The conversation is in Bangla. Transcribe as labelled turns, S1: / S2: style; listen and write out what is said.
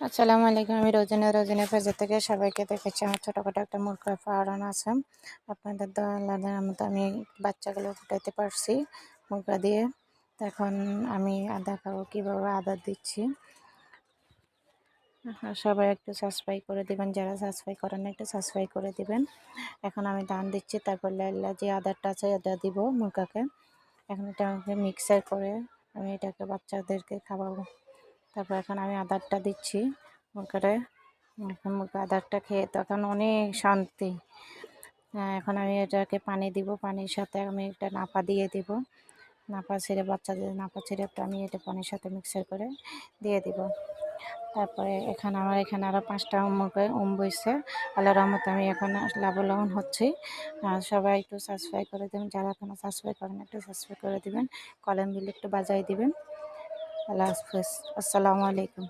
S1: আসসালামু আলাইকুম। আমি রোজিনা পেজে থেকে সবাইকে দেখেছি। আমার ছোটখাটো একটা মুরগির ফার্ম আছে। আপনাদের দোয়া আল্লাহর রহমতে আমি বাচ্চাগুলো ফুটাইতে পারছি মুরগা দিয়ে। তো এখন আমি দেখাবো কীভাবে আদর দিচ্ছি। সবাই একটু সাবস্ক্রাইব করে দিবেন, যারা সাবস্ক্রাইব করেন একটু সাবস্ক্রাইব করে দিবেন। এখন আমি ধান দিচ্ছি, তারপর লাইলা যে আদারটা আছে এটা দিব মুরগাকে। এখন এটা আমাকে মিক্সার করে আমি এটাকে বাচ্চাদেরকে খাওয়াবো। তারপর এখন আমি আদারটা দিচ্ছি মুরগারে। এখন মুরগা আদারটা খেয়ে তখন অনেক শান্তি। এখন আমি এটাকে পানি দিব, পানির সাথে আমি একটা নাপা দিয়ে দিব। নাপা ছেড়ে বাচ্চাদের নাপা ছেড়ে আমি এটা পানির সাথে মিক্সার করে দিয়ে দিব। তারপরে আমার এখানে আরও 5টা মুরগি বইছে। আল্লাহর রহমতে আমি এখন লাভবান হচ্ছি। সবাই একটু সাবস্ক্রাইব করে দেবেন, যারা এখনো সাবস্ক্রাইব করেন একটু সাবস্ক্রাইব করে দিবেন, কলিং বেল একটু বাজাই দিবেন। আল্লাহ হাফেজ, আসসালামু আলাইকুম।